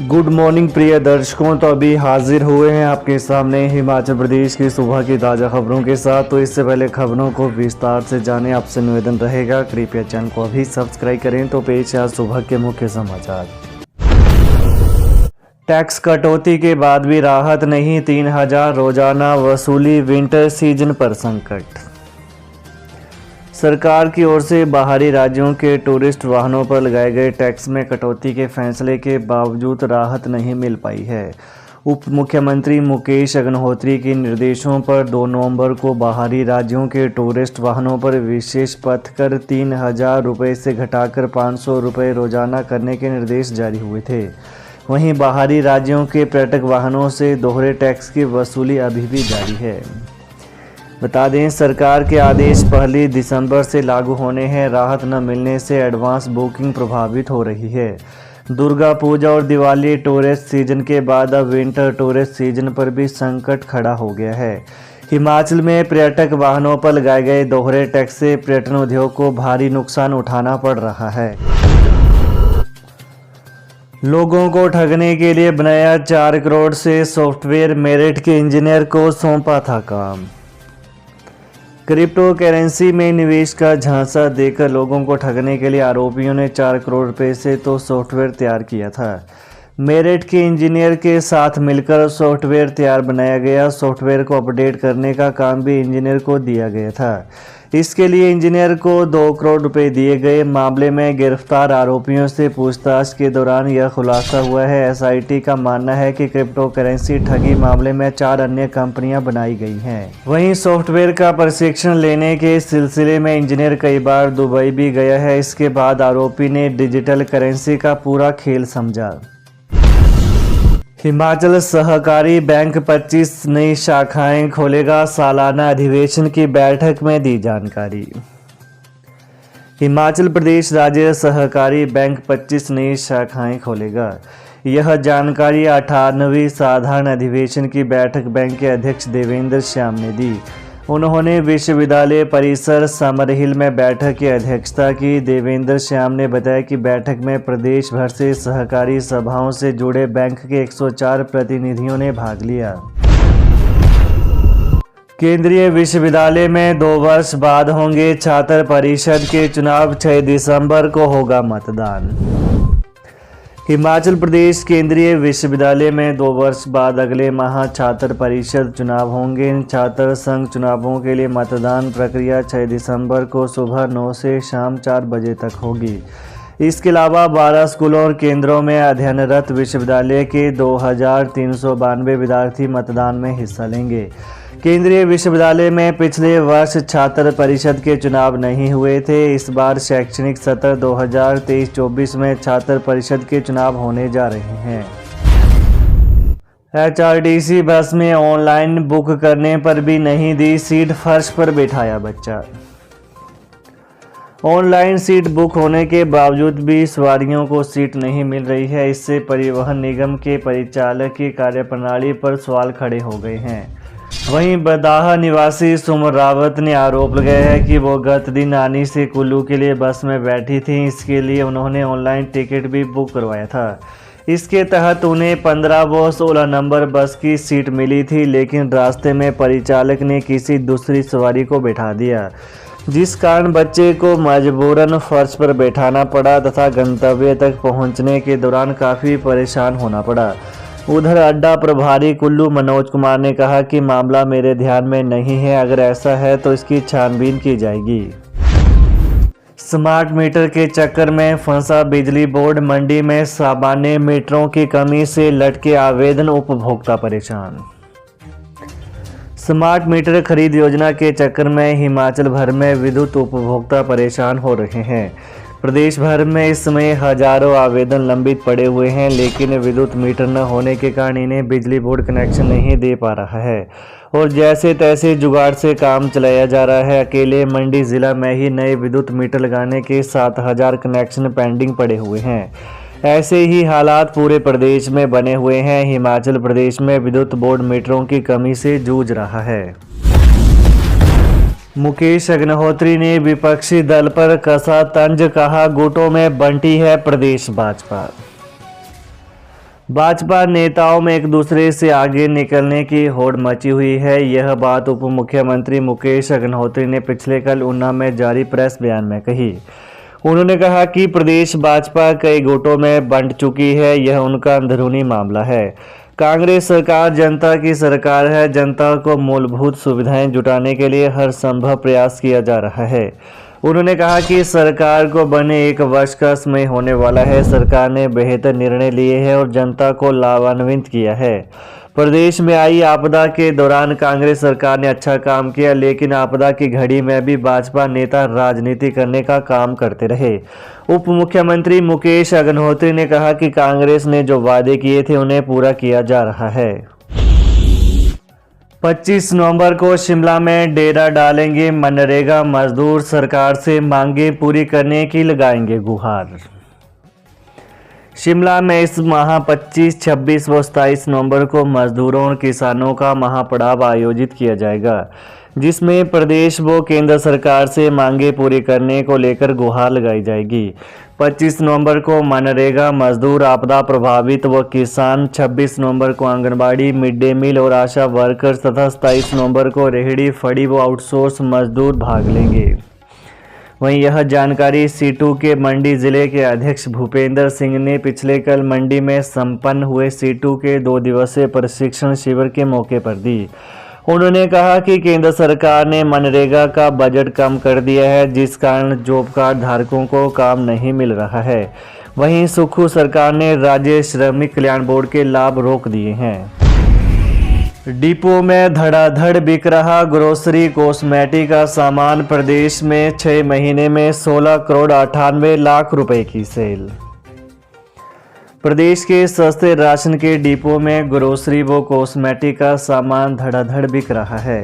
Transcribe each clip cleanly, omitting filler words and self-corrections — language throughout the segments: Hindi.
गुड मॉर्निंग प्रिय दर्शकों। तो अभी हाजिर हुए हैं आपके सामने हिमाचल प्रदेश की सुबह की ताज़ा खबरों के साथ। तो इससे पहले खबरों को विस्तार से जाने आपसे निवेदन रहेगा, कृपया चैनल को अभी सब्सक्राइब करें। तो पेश है आज सुबह के मुख्य समाचार। टैक्स कटौती के बाद भी राहत नहीं, 3000 रोजाना वसूली, विंटर सीजन पर संकट। सरकार की ओर से बाहरी राज्यों के टूरिस्ट वाहनों पर लगाए गए टैक्स में कटौती के फैसले के बावजूद राहत नहीं मिल पाई है। उप मुख्यमंत्री मुकेश अग्निहोत्री के निर्देशों पर 2 नवंबर को बाहरी राज्यों के टूरिस्ट वाहनों पर विशेष पथ कर 3000 रुपये से घटाकर 500 रुपये रोजाना करने के निर्देश जारी हुए थे। वहीं बाहरी राज्यों के पर्यटक वाहनों से दोहरे टैक्स की वसूली अभी भी जारी है। बता दें, सरकार के आदेश 1 दिसंबर से लागू होने हैं। राहत न मिलने से एडवांस बुकिंग प्रभावित हो रही है। दुर्गा पूजा और दिवाली टूरिस्ट सीजन के बाद अब विंटर टूरिस्ट सीजन पर भी संकट खड़ा हो गया है। हिमाचल में पर्यटक वाहनों पर लगाए गए दोहरे टैक्स से पर्यटन उद्योग को भारी नुकसान उठाना पड़ रहा है। लोगों को ठगने के लिए बनाया 4 करोड़ से सॉफ्टवेयर मेरिट के इंजीनियर को सौंपा था काम। क्रिप्टो करेंसी में निवेश का झांसा देकर लोगों को ठगने के लिए आरोपियों ने 4 करोड़ रुपए से तो सॉफ्टवेयर तैयार किया था। मेरिट के इंजीनियर के साथ मिलकर सॉफ्टवेयर तैयार बनाया गया। सॉफ्टवेयर को अपडेट करने का काम भी इंजीनियर को दिया गया था। इसके लिए इंजीनियर को 2 करोड़ रुपए दिए गए। मामले में गिरफ्तार आरोपियों से पूछताछ के दौरान यह खुलासा हुआ है। एसआईटी का मानना है कि क्रिप्टो करेंसी ठगी मामले में 4 अन्य कंपनियां बनाई गई हैं। वहीं सॉफ्टवेयर का प्रशिक्षण लेने के सिलसिले में इंजीनियर कई बार दुबई भी गया है। इसके बाद आरोपी ने डिजिटल करेंसी का पूरा खेल समझा। हिमाचल सहकारी बैंक 25 नई शाखाएं खोलेगा। सालाना अधिवेशन की बैठक में दी जानकारी। हिमाचल प्रदेश राज्य सहकारी बैंक 25 नई शाखाएं खोलेगा। यह जानकारी 98वीं साधारण अधिवेशन की बैठक बैंक के अध्यक्ष देवेंद्र श्याम ने दी। उन्होंने विश्वविद्यालय परिसर समरहिल में बैठक की अध्यक्षता की। देवेंद्र श्याम ने बताया कि बैठक में प्रदेश भर से सहकारी सभाओं से जुड़े बैंक के 104 प्रतिनिधियों ने भाग लिया। केंद्रीय विश्वविद्यालय में 2 वर्ष बाद होंगे छात्र परिषद के चुनाव। 6 दिसंबर को होगा मतदान। हिमाचल प्रदेश केंद्रीय विश्वविद्यालय में 2 वर्ष बाद अगले माह छात्र परिषद चुनाव होंगे। इन छात्र संघ चुनावों के लिए मतदान प्रक्रिया 6 दिसंबर को सुबह 9 से शाम 4 बजे तक होगी। इसके अलावा 12 स्कूलों और केंद्रों में अध्ययनरत विश्वविद्यालय के 2392 विद्यार्थी मतदान में हिस्सा लेंगे। केंद्रीय विश्वविद्यालय में पिछले वर्ष छात्र परिषद के चुनाव नहीं हुए थे। इस बार शैक्षणिक सत्र 2023-24 में छात्र परिषद के चुनाव होने जा रहे हैं। एचआरटीसी बस में ऑनलाइन बुक करने पर भी नहीं दी सीट, फर्श पर बिठाया बच्चा। ऑनलाइन सीट बुक होने के बावजूद भी सवारियों को सीट नहीं मिल रही है। इससे परिवहन निगम के परिचालक की कार्यप्रणाली पर सवाल खड़े हो गए हैं। वहीं बदाह निवासी सुमन रावत ने आरोप लगाया है कि वो गत दिन आनी से कुल्लू के लिए बस में बैठी थी। इसके लिए उन्होंने ऑनलाइन टिकट भी बुक करवाया था। इसके तहत उन्हें 15 व 16 नंबर बस की सीट मिली थी, लेकिन रास्ते में परिचालक ने किसी दूसरी सवारी को बैठा दिया, जिस कारण बच्चे को मजबूरन फर्श पर बैठाना पड़ा तथा गंतव्य तक पहुंचने के दौरान काफ़ी परेशान होना पड़ा। उधर अड्डा प्रभारी कुल्लू मनोज कुमार ने कहा कि मामला मेरे ध्यान में नहीं है, अगर ऐसा है तो इसकी छानबीन की जाएगी। स्मार्ट मीटर के चक्कर में फंसा बिजली बोर्ड। मंडी में सामान्य मीटरों की कमी से लटके आवेदन, उपभोक्ता परेशान। स्मार्ट मीटर खरीद योजना के चक्कर में हिमाचल भर में विद्युत उपभोक्ता परेशान हो रहे हैं। प्रदेश भर में इस समय हजारों आवेदन लंबित पड़े हुए हैं, लेकिन विद्युत मीटर न होने के कारण इन्हें बिजली बोर्ड कनेक्शन नहीं दे पा रहा है और जैसे तैसे जुगाड़ से काम चलाया जा रहा है। अकेले मंडी जिला में ही नए विद्युत मीटर लगाने के 7000 कनेक्शन पेंडिंग पड़े हुए हैं। ऐसे ही हालात पूरे प्रदेश में बने हुए हैं। हिमाचल प्रदेश में विद्युत बोर्ड मीटरों की कमी से जूझ रहा है। मुकेश अग्निहोत्री ने विपक्षी दल पर कसा तंज, कहा गुटों में बंटी है प्रदेश भाजपा। भाजपा नेताओं में एक दूसरे से आगे निकलने की होड़ मची हुई है। यह बात उप मुख्यमंत्री मुकेश अग्निहोत्री ने पिछले कल ऊना में जारी प्रेस बयान में कही। उन्होंने कहा कि प्रदेश भाजपा कई गुटों में बंट चुकी है, यह उनका अंदरूनी मामला है। कांग्रेस सरकार जनता की सरकार है। जनता को मूलभूत सुविधाएं जुटाने के लिए हर संभव प्रयास किया जा रहा है। उन्होंने कहा कि सरकार को बने 1 वर्ष का समय होने वाला है। सरकार ने बेहतर निर्णय लिए हैं और जनता को लाभान्वित किया है। प्रदेश में आई आपदा के दौरान कांग्रेस सरकार ने अच्छा काम किया, लेकिन आपदा की घड़ी में भी भाजपा नेता राजनीति करने का काम करते रहे। उप मुख्यमंत्री मुकेश अग्निहोत्री ने कहा कि कांग्रेस ने जो वादे किए थे उन्हें पूरा किया जा रहा है। 25 नवंबर को शिमला में डेरा डालेंगे मनरेगा मजदूर, सरकार से मांगे पूरी करने की लगाएंगे गुहार। शिमला में इस माह 25, 26 व 27 नवंबर को मजदूरों और किसानों का महापड़ाव आयोजित किया जाएगा, जिसमें प्रदेश व केंद्र सरकार से मांगे पूरी करने को लेकर गुहार लगाई जाएगी। 25 नवंबर को मनरेगा मजदूर, आपदा प्रभावित व किसान, 26 नवंबर को आंगनबाड़ी, मिड डे मील और आशा वर्कर्स तथा 27 नवंबर को रेहड़ी फड़ी व आउटसोर्स मजदूर भाग लेंगे। वहीं यह जानकारी सीटू के मंडी जिले के अध्यक्ष भूपेंद्र सिंह ने पिछले कल मंडी में संपन्न हुए सीटू के 2 दिवसीय प्रशिक्षण शिविर के मौके पर दी। उन्होंने कहा कि केंद्र सरकार ने मनरेगा का बजट कम कर दिया है, जिस कारण जॉब कार्ड धारकों को काम नहीं मिल रहा है। वहीं सुखू सरकार ने राज्य श्रमिक कल्याण बोर्ड के लाभ रोक दिए हैं। डिपो में धड़ाधड़ बिक रहा ग्रोसरी कॉस्मेटिक का सामान, प्रदेश में 6 महीने में 16 करोड़ 98 लाख रुपए की सेल। प्रदेश के सस्ते राशन के डिपो में ग्रोसरी व कॉस्मेटिक का सामान धड़ाधड़ बिक रहा है।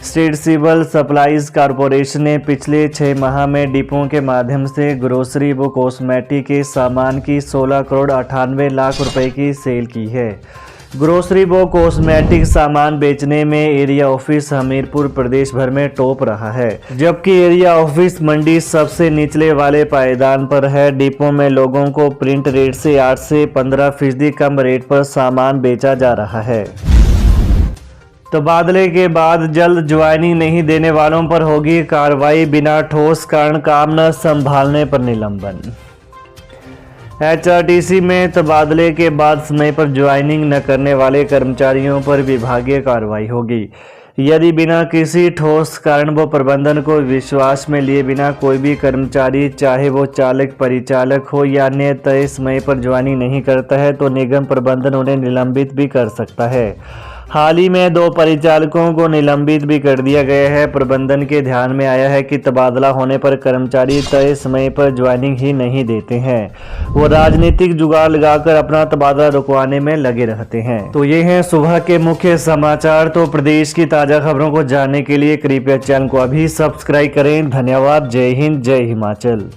स्टेट सिविल सप्लाईज कॉरपोरेशन ने पिछले 6 माह में डिपो के माध्यम से ग्रोसरी व कॉस्मेटिक के सामान की 16 करोड़ 98 लाख रुपए की सेल की है। ग्रोसरी व कॉस्मेटिक सामान बेचने में एरिया ऑफिस हमीरपुर प्रदेश भर में टॉप रहा है, जबकि एरिया ऑफिस मंडी सबसे निचले वाले पायदान पर है। डिपो में लोगों को प्रिंट रेट से 8 से 15% कम रेट पर सामान बेचा जा रहा है। तबादले के बाद जल्द ज्वाइनिंग नहीं देने वालों पर होगी कार्रवाई, बिना ठोस कारण काम न संभालने पर निलंबन। HRTC में तबादले के बाद समय पर ज्वाइनिंग न करने वाले कर्मचारियों पर विभागीय कार्रवाई होगी। यदि बिना किसी ठोस कारण व प्रबंधन को विश्वास में लिए बिना कोई भी कर्मचारी, चाहे वो चालक, परिचालक हो या अन्य, तय समय पर ज्वाइनिंग नहीं करता है तो निगम प्रबंधन उन्हें निलंबित भी कर सकता है। हाल ही में 2 परिचालकों को निलंबित भी कर दिया गया है। प्रबंधन के ध्यान में आया है कि तबादला होने पर कर्मचारी तय समय पर ज्वाइनिंग ही नहीं देते हैं, वो राजनीतिक जुगाड़ लगाकर अपना तबादला रुकवाने में लगे रहते हैं। तो ये हैं सुबह के मुख्य समाचार। तो प्रदेश की ताज़ा खबरों को जानने के लिए कृपया चैनल को अभी सब्सक्राइब करें। धन्यवाद। जय हिंद, जय हिमाचल।